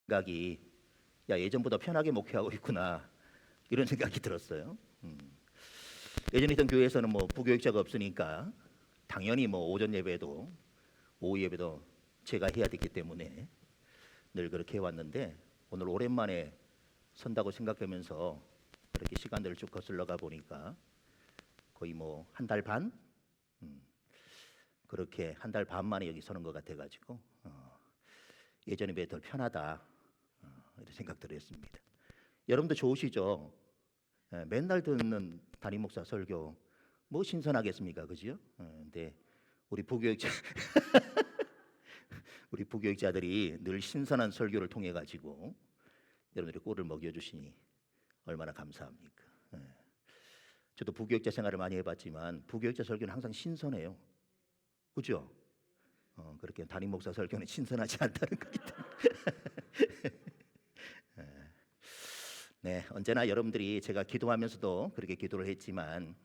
생각이 야 예전보다 편하게 목회하고 있구나 이런 생각이 들었어요. 예전에 있던 교회에서는 뭐 부교육자가 없으니까 당연히 뭐 오전 예배도 오후 예배도 제가 해야 됐기 때문에 늘 그렇게 해왔는데 오늘 오랜만에 선다고 생각하면서 그렇게 시간들을 쭉 거슬러 가 보니까 거의 뭐 한 달 반? 그렇게 한 달 반 만에 여기 서는 것 같아가지고 예전에 비해 더 편하다 이런 생각들을 했습니다. 여러분도 좋으시죠? 맨날 듣는 담임 목사 설교 뭐 신선하겠습니까, 그죠? 근데 우리 부교육자 우리 부교육자들이 늘 신선한 설교를 통해 가지고 여러분들이 꼴을 먹여주시니 얼마나 감사합니까? 저도 부교육자 생활을 많이 해봤지만 부교육자 설교는 항상 신선해요, 그죠? 그렇게 담임 목사 설교는 신선하지 않다는 거기 때문에. 네, 언제나 여러분들이 제가 기도하면서도 그렇게 기도를 했지만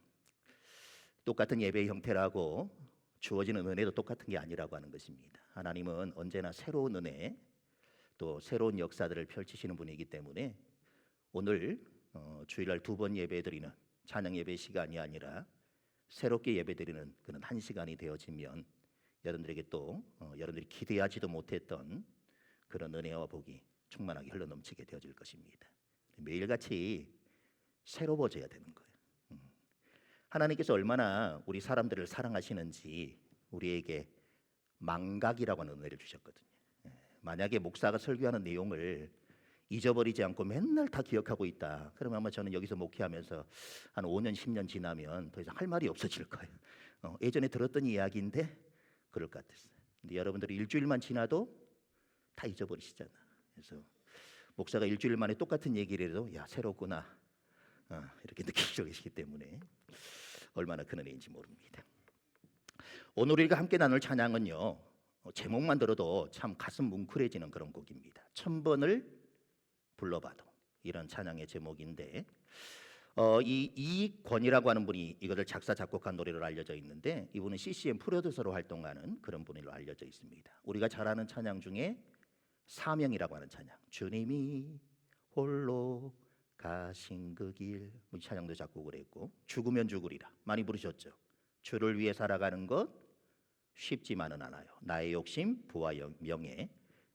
똑같은 예배의 형태라고 주어지는 은혜도 똑같은 게 아니라고 하는 것입니다. 하나님은 언제나 새로운 은혜 또 새로운 역사들을 펼치시는 분이기 때문에 오늘 주일날 2번 예배드리는 찬양 예배 시간이 아니라 새롭게 예배드리는 그런 한 시간이 되어지면 여러분들에게 또 여러분들이 기대하지도 못했던 그런 은혜와 복이 충만하게 흘러넘치게 되어질 것입니다. 매일같이 새로워져야 되는 거예요. 하나님께서 얼마나 우리 사람들을 사랑하시는지 우리에게 망각이라고 하는 은혜를 주셨거든요. 만약에 목사가 설교하는 내용을 잊어버리지 않고 맨날 다 기억하고 있다, 그러면 아마 저는 여기서 목회하면서 한 5년 10년 지나면 더 이상 할 말이 없어질 거예요. 예전에 들었던 이야기인데 그럴 것 같았어요. 근데 여러분들이 일주일만 지나도 다 잊어버리시잖아. 그래서 목사가 일주일 만에 똑같은 얘기를 해도 야 새롭구나 이렇게 느끼시고 계시기 때문에 얼마나 큰 은혜인지 모릅니다. 오늘 우리가 함께 나눌 찬양은요, 제목만 들어도 참 가슴 뭉클해지는 그런 곡입니다. 1000번을 불러봐도, 이런 찬양의 제목인데 이 이권이라고 하는 분이 이것을 작사 작곡한 노래로 알려져 있는데 이분은 CCM 프로듀서로 활동하는 그런 분으로 알려져 있습니다. 우리가 잘 아는 찬양 중에 사명이라고 하는 찬양, 주님이 홀로 가신 그 길, 이 찬양도 작곡을 했고, 죽으면 죽으리라 많이 부르셨죠. 주를 위해 살아가는 것 쉽지만은 않아요. 나의 욕심 부와 명예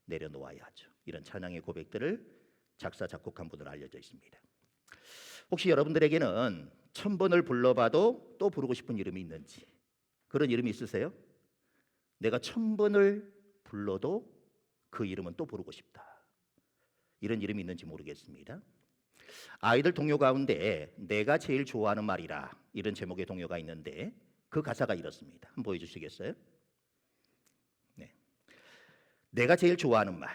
내려놓아야 하죠. 이런 찬양의 고백들을 작사 작곡한 분으로 알려져 있습니다. 혹시 여러분들에게는 1000번을 불러봐도 또 부르고 싶은 이름이 있는지, 그런 이름이 있으세요? 내가 1000번을 불러도 그 이름은 또 부르고 싶다, 이런 이름이 있는지 모르겠습니다. 아이들 동요 가운데 내가 제일 좋아하는 말이라 이런 제목의 동요가 있는데 그 가사가 이렇습니다. 한번 보여주시겠어요? 네. 내가 제일 좋아하는 말,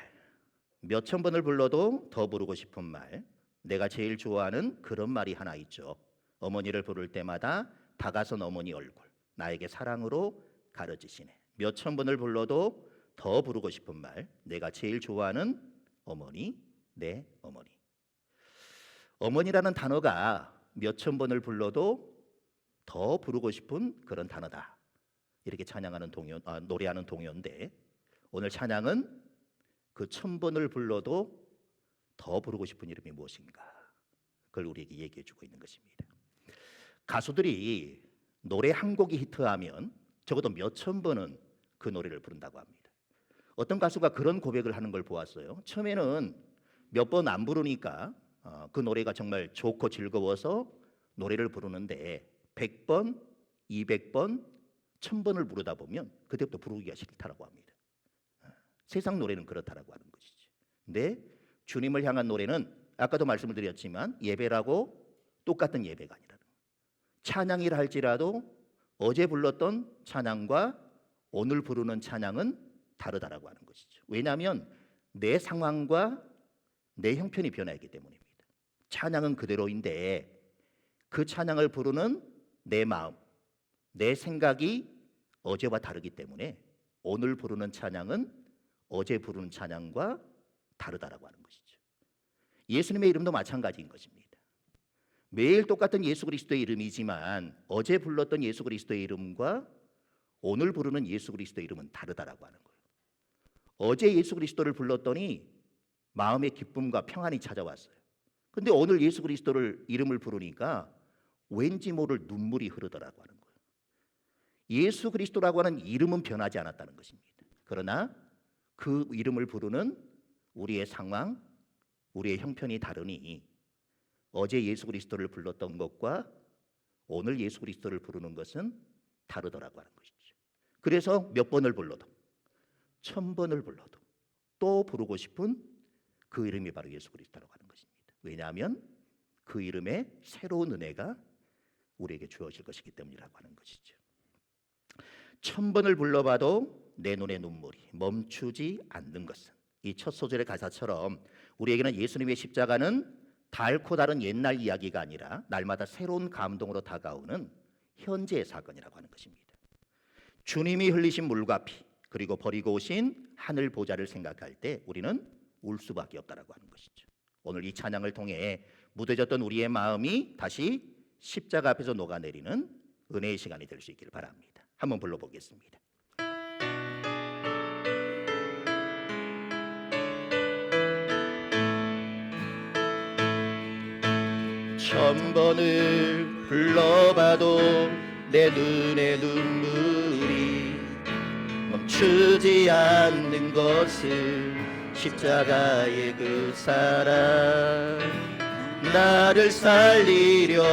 몇천 번을 불러도 더 부르고 싶은 말, 내가 제일 좋아하는 그런 말이 하나 있죠. 어머니를 부를 때마다 다가선 어머니 얼굴, 나에게 사랑으로 가르치시네. 몇천 번을 불러도 더 부르고 싶은 말, 내가 제일 좋아하는 어머니, 내 어머니. 어머니라는 단어가 몇천 번을 불러도 더 부르고 싶은 그런 단어다, 이렇게 찬양하는 동요, 노래하는 동요인데 오늘 찬양은 그 1000번을 불러도 더 부르고 싶은 이름이 무엇인가, 그걸 우리에게 얘기해 주고 있는 것입니다. 가수들이 노래 한 곡이 히트하면 적어도 몇천 번은 그 노래를 부른다고 합니다. 어떤 가수가 그런 고백을 하는 걸 보았어요. 처음에는 몇 번 안 부르니까 그 노래가 정말 좋고 즐거워서 노래를 부르는데 100번, 200번, 1000번을 부르다 보면 그때부터 부르기가 싫다라고 합니다. 세상 노래는 그렇다라고 하는 것이죠. 근데 주님을 향한 노래는 아까도 말씀을 드렸지만 예배라고 똑같은 예배가 아니라는 거예요. 찬양이라 할지라도 어제 불렀던 찬양과 오늘 부르는 찬양은 다르다라고 하는 것이죠. 왜냐하면 내 상황과 내 형편이 변화했기 때문입니다. 찬양은 그대로인데 그 찬양을 부르는 내 마음, 내 생각이 어제와 다르기 때문에 오늘 부르는 찬양은 어제 부르는 찬양과 다르다라고 하는 것이죠. 예수님의 이름도 마찬가지인 것입니다. 매일 똑같은 예수 그리스도의 이름이지만 어제 불렀던 예수 그리스도의 이름과 오늘 부르는 예수 그리스도의 이름은 다르다라고 하는 거예요. 어제 예수 그리스도를 불렀더니 마음의 기쁨과 평안이 찾아왔어요. 근데 오늘 예수 그리스도를 이름을 부르니까 왠지 모를 눈물이 흐르더라고 하는 거예요. 예수 그리스도라고 하는 이름은 변하지 않았다는 것입니다. 그러나 그 이름을 부르는 우리의 상황, 우리의 형편이 다르니 어제 예수 그리스도를 불렀던 것과 오늘 예수 그리스도를 부르는 것은 다르더라고 하는 것이죠. 그래서 몇 번을 불러도 1000번을 불러도 또 부르고 싶은 그 이름이 바로 예수 그리스도라고 하는 것입니다. 왜냐하면 그 이름에 새로운 은혜가 우리에게 주어질 것이기 때문이라고 하는 것이죠. 1000번을 불러봐도 내 눈의 눈물이 멈추지 않는 것은, 이 첫 소절의 가사처럼 우리에게는 예수님의 십자가는 닳고 다른 옛날 이야기가 아니라 날마다 새로운 감동으로 다가오는 현재의 사건이라고 하는 것입니다. 주님이 흘리신 물과 피, 그리고 버리고 오신 하늘 보좌를 생각할 때 우리는 울 수밖에 없다라고 하는 것이죠. 오늘 이 찬양을 통해 무뎌졌던 우리의 마음이 다시 십자가 앞에서 녹아내리는 은혜의 시간이 될 수 있기를 바랍니다. 한번 불러보겠습니다. 천번을 불러봐도 내 눈의 눈물이 멈추지 않는 것을 십자가의 그 사랑, 나를 살리려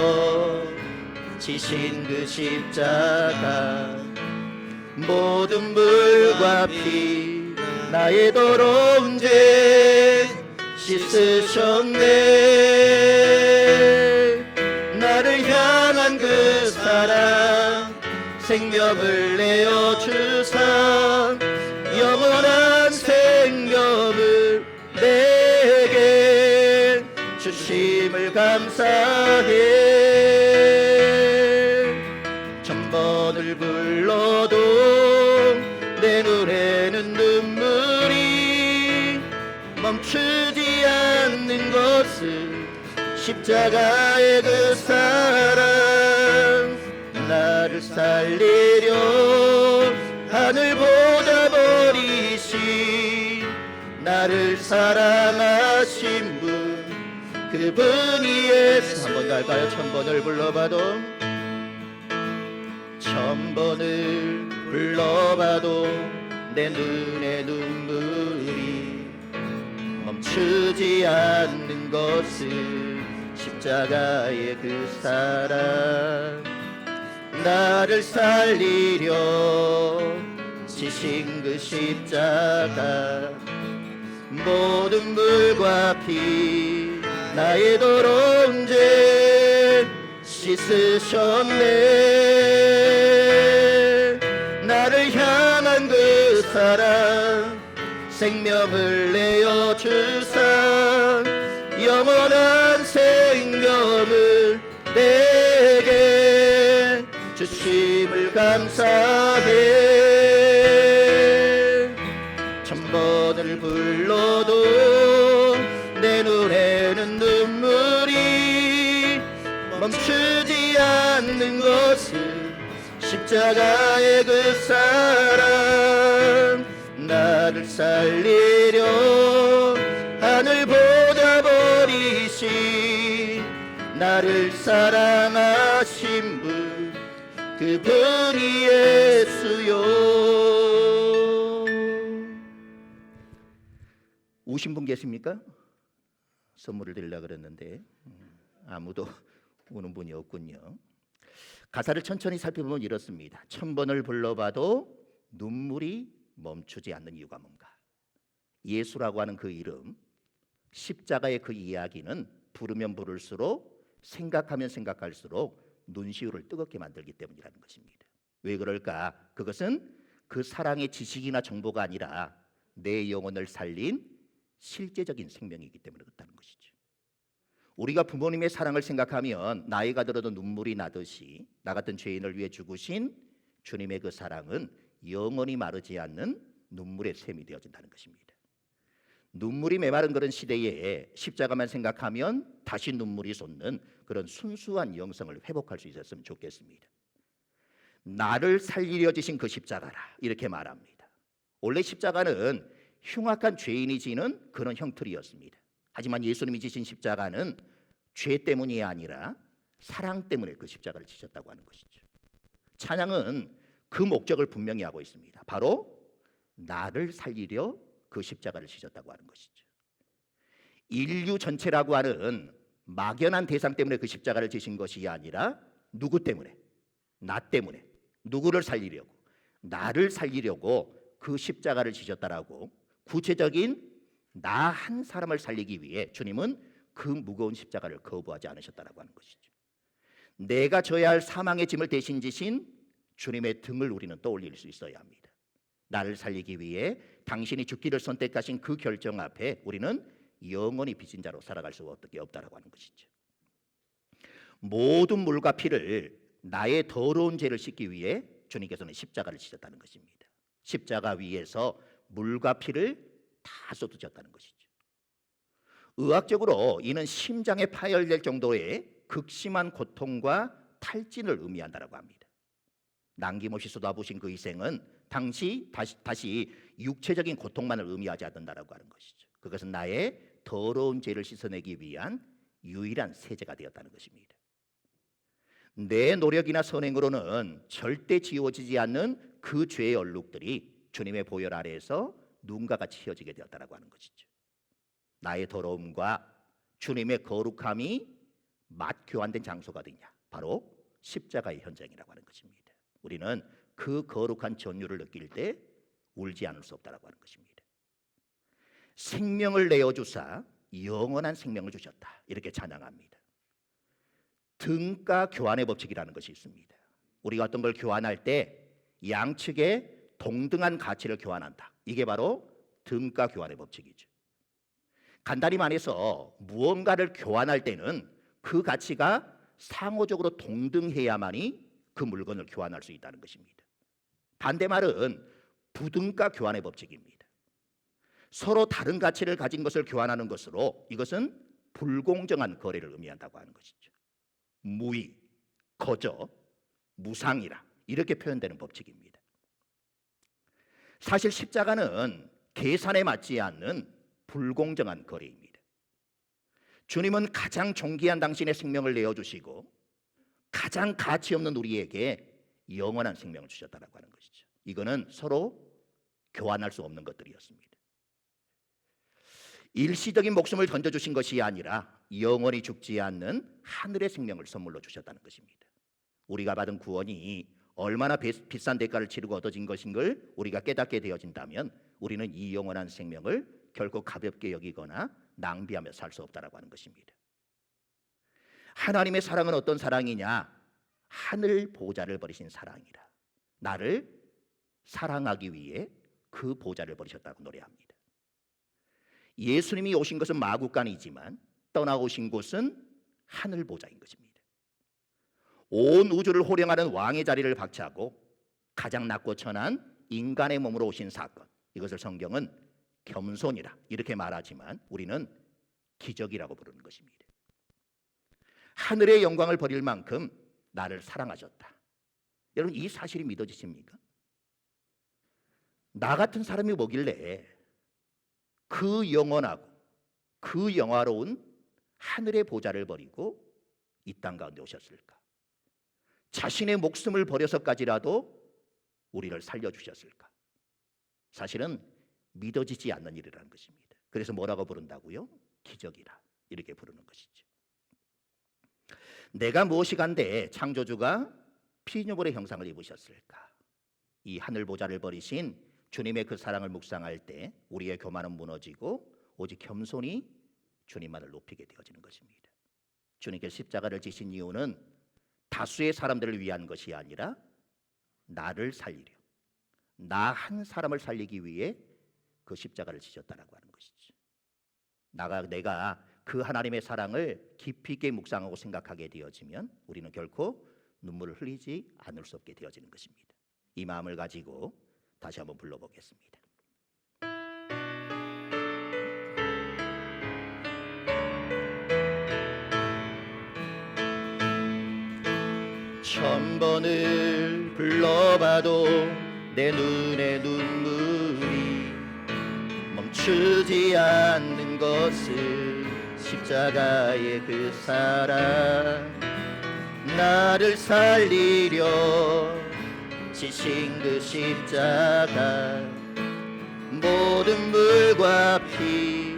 지신 그 십자가, 모든 물과 피 나의 더러운 죄 씻으셨네. 나를 향한 그 사랑, 생명을 내어 주사 영원한 생명을 내게 주심을 감사해. 1000번을 불러도 내 눈에는 눈물이 멈추지 않는 것은 십자가의 그 사랑, 나를 살리려 하늘보다 버리신 나를 사랑하신 분, 그분이 예수. 한번 더 할까요? 1000번을 불러봐도 1000번을 불러봐도 내 눈의 눈물이 멈추지 않는 것은 십자가의 그 사랑, 나를 살리려 지신 그 십자가, 모든 물과 피 나의 더러운 죄 씻으셨네. 나를 향한 그 사랑, 생명을 내어 주사 영원한 생명을 내게 주심을 감사해. 1000번을 불러도 내 눈에는 눈물이 멈추지 않는 것은 십자가의 그 사랑, 나를 살리려 하늘보다 버리신 나를 사랑하신 분, 그분이 예수요. 우신 분 계십니까? 선물을 드리려고 그랬는데 아무도 우는 분이 없군요. 가사를 천천히 살펴보면 이렇습니다. 1000번을 불러봐도 눈물이 멈추지 않는 이유가 뭔가? 예수라고 하는 그 이름, 십자가의 그 이야기는 부르면 부를수록, 생각하면 생각할수록 눈시울을 뜨겁게 만들기 때문이라는 것입니다. 왜 그럴까? 그것은 그 사랑의 지식이나 정보가 아니라 내 영혼을 살린 실제적인 생명이기 때문에 그렇다는 것이죠. 우리가 부모님의 사랑을 생각하면 나이가 들어도 눈물이 나듯이 나 같은 죄인을 위해 죽으신 주님의 그 사랑은 영원히 마르지 않는 눈물의 샘이 되어진다는 것입니다. 눈물이 메마른 그런 시대에 십자가만 생각하면 다시 눈물이 솟는 그런 순수한 영성을 회복할 수 있었으면 좋겠습니다. 나를 살리려 지신 그 십자가라, 이렇게 말합니다. 원래 십자가는 흉악한 죄인이 지는 그런 형틀이었습니다. 하지만 예수님이 지신 십자가는 죄 때문이 아니라 사랑 때문에 그 십자가를 지셨다고 하는 것이죠. 찬양은 그 목적을 분명히 하고 있습니다. 바로 나를 살리려 그 십자가를 지셨다고 하는 것이죠. 인류 전체라고 하는 막연한 대상 때문에 그 십자가를 지신 것이 아니라 누구 때문에? 나 때문에. 누구를 살리려고? 나를 살리려고 그 십자가를 지셨다라고 구체적인 나 한 사람을 살리기 위해 주님은 그 무거운 십자가를 거부하지 않으셨다라고 하는 것이죠. 내가 져야 할 사망의 짐을 대신 지신 주님의 등을 우리는 떠올릴 수 있어야 합니다. 나를 살리기 위해 당신이 죽기를 선택하신 그 결정 앞에 우리는 영원히 빚진 자로 살아갈 수밖에 없다라고 하는 것이죠. 모든 물과 피를 나의 더러운 죄를 씻기 위해 주님께서는 십자가를 지셨다는 것입니다. 십자가 위에서 물과 피를 다 쏟으셨다는 것이죠. 의학적으로 이는 심장에 파열될 정도의 극심한 고통과 탈진을 의미한다라고 합니다. 남김없이 쏟아부으신 그 희생은 다시 육체적인 고통만을 의미하지 않는다라고 하는 것이죠. 그것은 나의 더러운 죄를 씻어내기 위한 유일한 세제가 되었다는 것입니다. 내 노력이나 선행으로는 절대 지워지지 않는 그 죄의 얼룩들이 주님의 보혈 아래에서 눈과 같이 휘어지게 되었다라고 하는 것이죠. 나의 더러움과 주님의 거룩함이 맞교환된 장소가 어디냐? 바로 십자가의 현장이라고 하는 것입니다. 우리는 그 거룩한 전율을 느낄 때 울지 않을 수 없다라고 하는 것입니다. 생명을 내어주사 영원한 생명을 주셨다, 이렇게 찬양합니다. 등가 교환의 법칙이라는 것이 있습니다. 우리가 어떤 걸 교환할 때 양측에 동등한 가치를 교환한다. 이게 바로 등가 교환의 법칙이죠. 간단히 말해서 무언가를 교환할 때는 그 가치가 상호적으로 동등해야만이 그 물건을 교환할 수 있다는 것입니다. 반대말은 부등가 교환의 법칙입니다. 서로 다른 가치를 가진 것을 교환하는 것으로 이것은 불공정한 거래를 의미한다고 하는 것이죠. 무의, 거저, 무상이라 이렇게 표현되는 법칙입니다. 사실 십자가는 계산에 맞지 않는 불공정한 거래입니다. 주님은 가장 존귀한 당신의 생명을 내어주시고 가장 가치 없는 우리에게 영원한 생명을 주셨다고 하는 것이죠. 이거는 서로 교환할 수 없는 것들이었습니다. 일시적인 목숨을 던져주신 것이 아니라 영원히 죽지 않는 하늘의 생명을 선물로 주셨다는 것입니다. 우리가 받은 구원이 얼마나 비싼 대가를 치르고 얻어진 것인 걸 우리가 깨닫게 되어진다면 우리는 이 영원한 생명을 결코 가볍게 여기거나 낭비하며 살 수 없다라고 하는 것입니다. 하나님의 사랑은 어떤 사랑이냐? 하늘 보좌를 버리신 사랑이라. 나를 사랑하기 위해 그 보좌를 버리셨다고 노래합니다. 예수님이 오신 것은 마구간이지만 떠나오신 곳은 하늘 보좌인 것입니다. 온 우주를 호령하는 왕의 자리를 박차하고 가장 낮고 천한 인간의 몸으로 오신 사건, 이것을 성경은 겸손이라 이렇게 말하지만 우리는 기적이라고 부르는 것입니다. 하늘의 영광을 버릴 만큼 나를 사랑하셨다. 여러분, 이 사실이 믿어지십니까? 나 같은 사람이 뭐길래 그 영원하고 그 영화로운 하늘의 보좌를 버리고 이 땅 가운데 오셨을까? 자신의 목숨을 버려서까지라도 우리를 살려주셨을까? 사실은 믿어지지 않는 일이라는 것입니다. 그래서 뭐라고 부른다고요? 기적이라 이렇게 부르는 것이죠. 내가 무엇이간데 창조주가 피조물의 형상을 입으셨을까? 이 하늘 보좌를 버리신 주님의 그 사랑을 묵상할 때 우리의 교만은 무너지고 오직 겸손히 주님만을 높이게 되어지는 것입니다. 주님께서 십자가를 지신 이유는 다수의 사람들을 위한 것이 아니라 나를 살리려, 나 한 사람을 살리기 위해 그 십자가를 지셨다라고 하는 것이죠. 내가 그 하나님의 사랑을 깊이 있게 묵상하고 생각하게 되어지면 우리는 결코 눈물을 흘리지 않을 수 없게 되어지는 것입니다. 이 마음을 가지고 다시 한번 불러보겠습니다. 천 번을 불러봐도 내 눈에 눈물이 멈추지 않는 것은 십자가의 그 사랑, 나를 살리려 지신 그 십자가, 모든 물과 피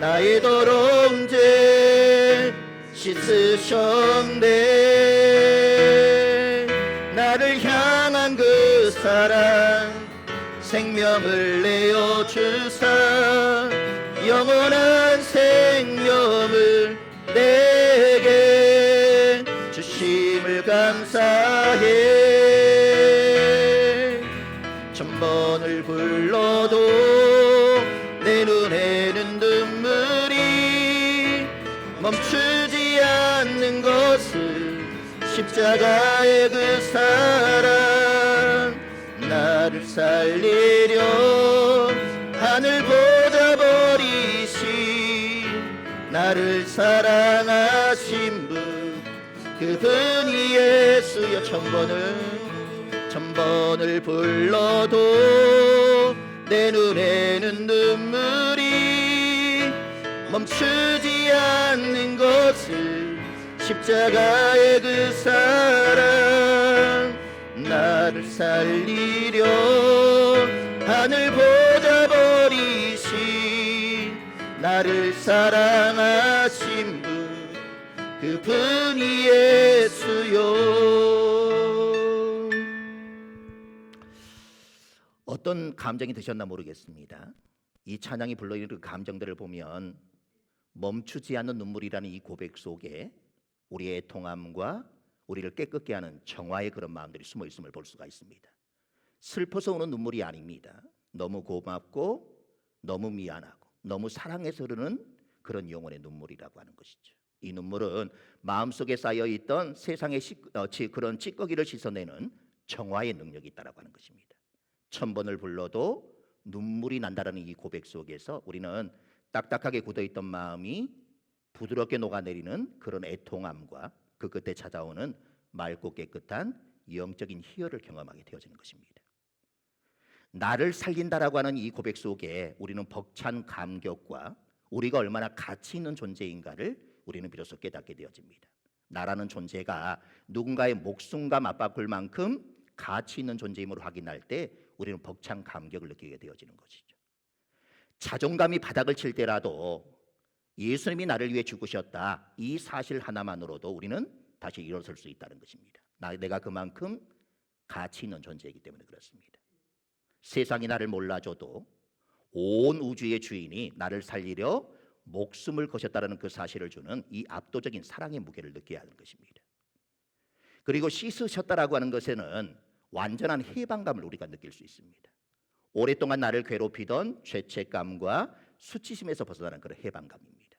나의 더러운 죄 씻으셨네. 나를 향한 그 사랑, 생명을 내어 주사 영원한 생명을 내게 주심을 감사해. 천번을 불러도 내 눈에는 눈물이 멈추지 않는 것은 십자가의 그 사랑, 나를 살리려 하늘 보자 버리신 나를 사랑하신 분, 그분이 예수여. 천번을 불러도 내 눈에는 눈물이 멈추지 않는 것은 십자가의 그 사랑, 나를 살리려 하늘 보자 버리신 나를 사랑하신 분, 그분이 예수요. 어떤 감정이 드셨나 모르겠습니다. 이 찬양이 불러일으키는 그 감정들을 보면 멈추지 않는 눈물이라는 이 고백 속에 우리의 통함과 우리를 깨끗게 하는 정화의 그런 마음들이 숨어 있음을 볼 수가 있습니다. 슬퍼서 우는 눈물이 아닙니다. 너무 고맙고 너무 미안하고 너무 사랑해서 흐르는 그런 영혼의 눈물이라고 하는 것이죠. 이 눈물은 마음속에 쌓여있던 세상의 그런 찌꺼기를 씻어내는 정화의 능력이 있다고 하는 것입니다. 천번을 불러도 눈물이 난다라는 이 고백 속에서 우리는 딱딱하게 굳어있던 마음이 부드럽게 녹아내리는 그런 애통함과 그 끝에 찾아오는 맑고 깨끗한 영적인 희열을 경험하게 되어지는 것입니다. 나를 살린다라고 하는 이 고백 속에 우리는 벅찬 감격과 우리가 얼마나 가치 있는 존재인가를 우리는 비로소 깨닫게 되어집니다. 나라는 존재가 누군가의 목숨과 맞바꿀 만큼 가치 있는 존재임을 확인할 때 우리는 벅찬 감격을 느끼게 되어지는 것이죠. 자존감이 바닥을 칠 때라도 예수님이 나를 위해 죽으셨다, 이 사실 하나만으로도 우리는 다시 일어설 수 있다는 것입니다. 내가 그만큼 가치 있는 존재이기 때문에 그렇습니다. 세상이 나를 몰라줘도 온 우주의 주인이 나를 살리려 목숨을 거셨다는 그 사실을 주는 이 압도적인 사랑의 무게를 느껴야 하는 것입니다. 그리고 씻으셨다라고 하는 것에는 완전한 해방감을 우리가 느낄 수 있습니다. 오랫동안 나를 괴롭히던 죄책감과 수치심에서 벗어나는 그런 해방감입니다.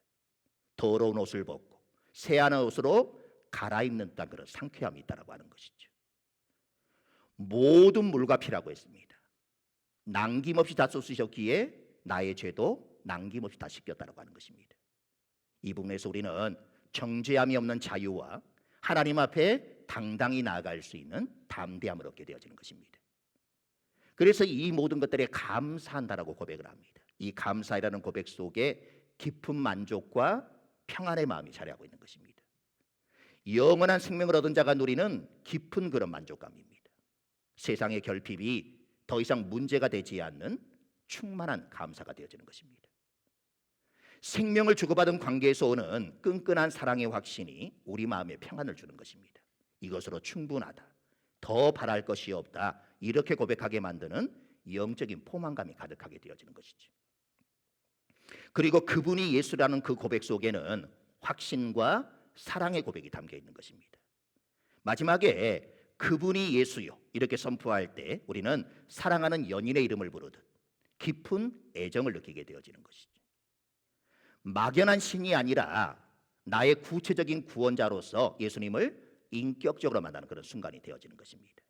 더러운 옷을 벗고 새하얀 옷으로 갈아입는 그런 상쾌함이 있다라고 하는 것이죠. 모든 물과 피라고 했습니다. 남김없이 다 쏟으셨기에 나의 죄도 남김없이 다 씻겼다라고 하는 것입니다. 이 부분에서 우리는 정죄함이 없는 자유와 하나님 앞에 당당히 나아갈 수 있는 담대함을 얻게 되어지는 것입니다. 그래서 이 모든 것들에 감사한다라고 고백을 합니다. 이 감사이라는 고백 속에 깊은 만족과 평안의 마음이 자리하고 있는 것입니다. 영원한 생명을 얻은 자가 누리는 깊은 그런 만족감입니다. 세상의 결핍이 더 이상 문제가 되지 않는 충만한 감사가 되어지는 것입니다. 생명을 주고받은 관계에서 오는 끈끈한 사랑의 확신이 우리 마음에 평안을 주는 것입니다. 이것으로 충분하다, 더 바랄 것이 없다, 이렇게 고백하게 만드는 영적인 포만감이 가득하게 되어지는 것이죠. 그리고 그분이 예수라는 그 고백 속에는 확신과 사랑의 고백이 담겨 있는 것입니다. 마지막에 그분이 예수요 이렇게 선포할 때 우리는 사랑하는 연인의 이름을 부르듯 깊은 애정을 느끼게 되어지는 것이죠. 막연한 신이 아니라 나의 구체적인 구원자로서 예수님을 인격적으로 만나는 그런 순간이 되어지는 것입니다.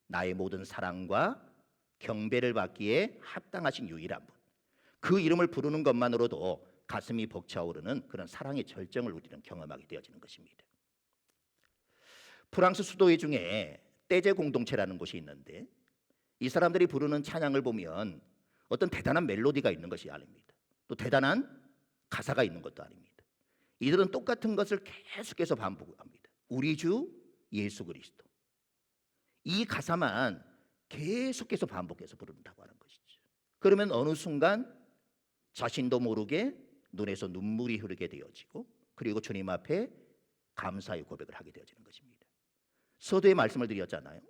나의 모든 사랑과 경배를 받기에 합당하신 유일한 분, 그 이름을 부르는 것만으로도 가슴이 벅차오르는 그런 사랑의 절정을 우리는 경험하게 되어지는 것입니다. 프랑스 수도회 중에 떼제 공동체라는 곳이 있는데 이 사람들이 부르는 찬양을 보면 어떤 대단한 멜로디가 있는 것이 아닙니다. 또 대단한 가사가 있는 것도 아닙니다. 이들은 똑같은 것을 계속해서 반복합니다. 우리 주 예수 그리스도. 이 가사만 계속해서 반복해서 부른다고 하는 것이죠. 그러면 어느 순간 자신도 모르게 눈에서 눈물이 흐르게 되어지고, 그리고 주님 앞에 감사의 고백을 하게 되어지는 것입니다. 서두에 말씀을 드렸잖아요.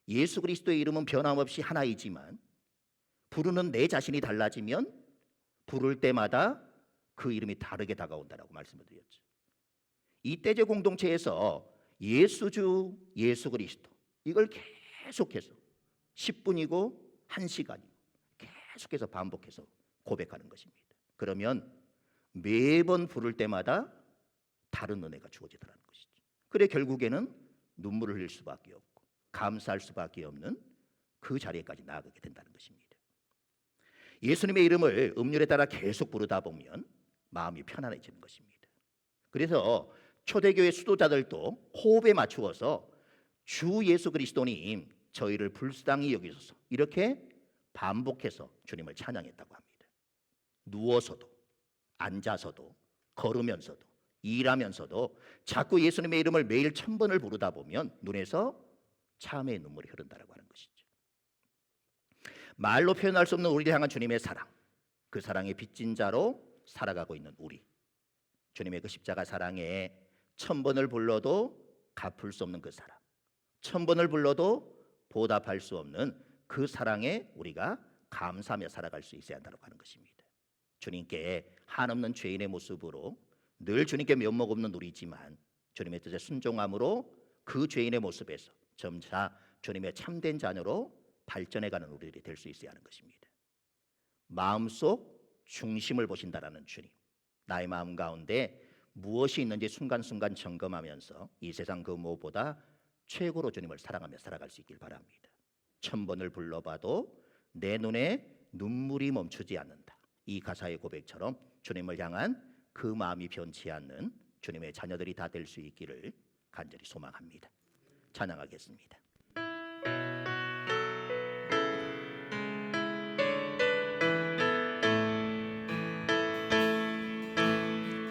예수 그리스도의 이름은 변함없이 하나이지만 부르는 내 자신이 달라지면 부를 때마다 그 이름이 다르게 다가온다라고 말씀을 드렸죠. 이 떼제 공동체에서 예수주 예수 그리스도, 이걸 계속해서 10분이고 1시간이고 계속해서 반복해서 고백하는 것입니다. 그러면 매번 부를 때마다 다른 은혜가 주어지더라는 것이죠. 그래 결국에는 눈물을 흘릴 수밖에 없고 감사할 수밖에 없는 그 자리에까지 나아가게 된다는 것입니다. 예수님의 이름을 음률에 따라 계속 부르다 보면 마음이 편안해지는 것입니다. 그래서 초대교회 수도자들도 호흡에 맞추어서 주 예수 그리스도님 저희를 불쌍히 여기소서, 이렇게 반복해서 주님을 찬양했다고 합니다. 누워서도 앉아서도 걸으면서도 일하면서도 자꾸 예수님의 이름을 매일 1000번을 부르다 보면 눈에서 참회의 눈물이 흐른다고 하는 것이죠. 말로 표현할 수 없는 우리를 향한 주님의 사랑, 그 사랑의 빚진 자로 살아가고 있는 우리, 주님의 그 십자가 사랑에 1000번을 불러도 갚을 수 없는 그 사랑, 1000번을 불러도 보답할 수 없는 그 사랑에 우리가 감사하며 살아갈 수 있어야 한다고 하는 것입니다. 주님께 한없는 죄인의 모습으로 늘 주님께 면목 없는 우리지만 주님의 뜻에 순종함으로 그 죄인의 모습에서 점차 주님의 참된 자녀로 발전해가는 우리들이 될 수 있어야 하는 것입니다. 마음속 중심을 보신다라는 주님, 나의 마음 가운데 무엇이 있는지 순간순간 점검하면서 이 세상 그 무엇보다 최고로 주님을 사랑하며 살아갈 수 있길 바랍니다. 1000번을 불러봐도 내 눈에 눈물이 멈추지 않는다, 이 가사의 고백처럼 주님을 향한 그 마음이 변치 않는 주님의 자녀들이 다 될 수 있기를 간절히 소망합니다. 찬양하겠습니다.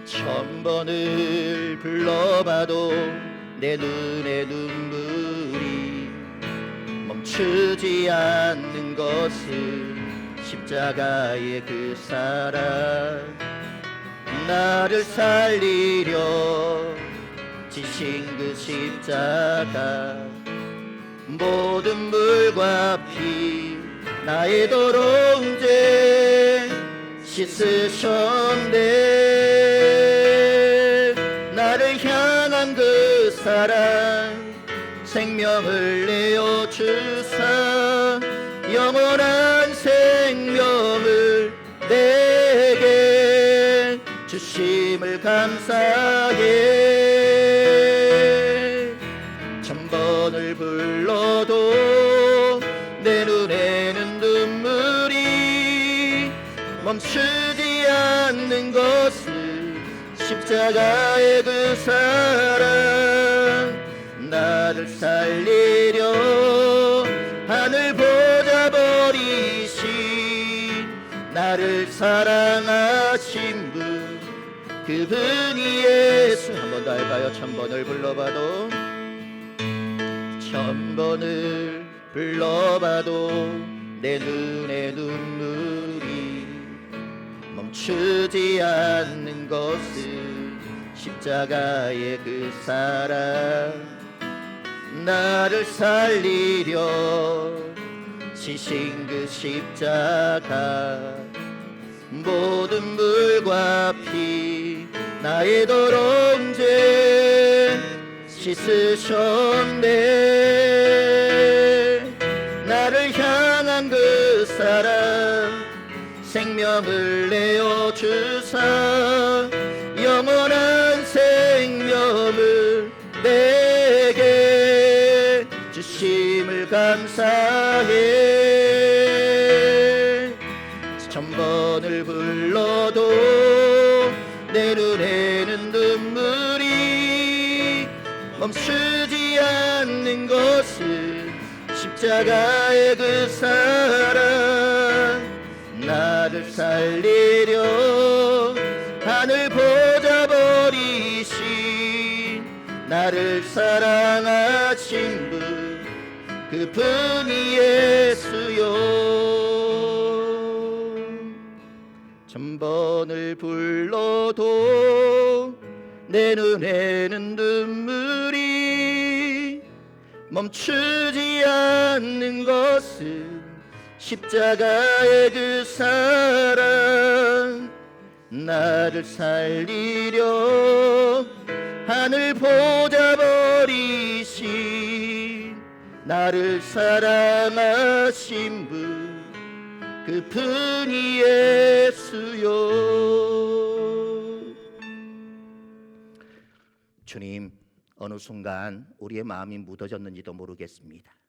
천번을 불러봐도 내 눈에 눈물이 멈추지 않는 것은 십자가의 그 사랑, 나를 살리려 지신 그 십자가, 모든 물과 피 나의 더러운 죄 씻으셨네. 나를 향한 그 사랑, 생명을 내어 주사 영원한 생명을 내게 주심을 감사해. 1000번을 불러도 내 눈에는 눈물이 멈추지 않는 것은 십자가의 그 사랑, 나를 살리려 하늘 보좌 버리신 나를 사랑하신 분, 그분이 예수. 한 번 더 할까요? 1000번을 불러봐도, 1000번을 불러봐도 내 눈에 눈물이 멈추지 않는 것은 십자가의 그 사랑, 나를 살리려 지신 그 십자가, 모든 물과 피 나의 더러운 죄 씻으셨네. 나를 향한 그 사랑, 생명을 내어 주사 영원한 생명을 내게 주심을 감사해. 1000번을 불러도 내 눈에는 눈물이 멈추지 않는 것은 십자가의 그 사랑, 나를 살리려 하늘 보좌 버리신 나를 사랑하신 분 그분이 예수요. 천번을 불러도 내 눈에는 눈물이 멈추지 않는 것은 십자가의 그 사랑 나를 살리려 하늘 보좌 버리신 나를 사랑하신 분 그분이 예수요. 주님, 어느 순간 우리의 마음이 무뎌졌는지도 모르겠습니다.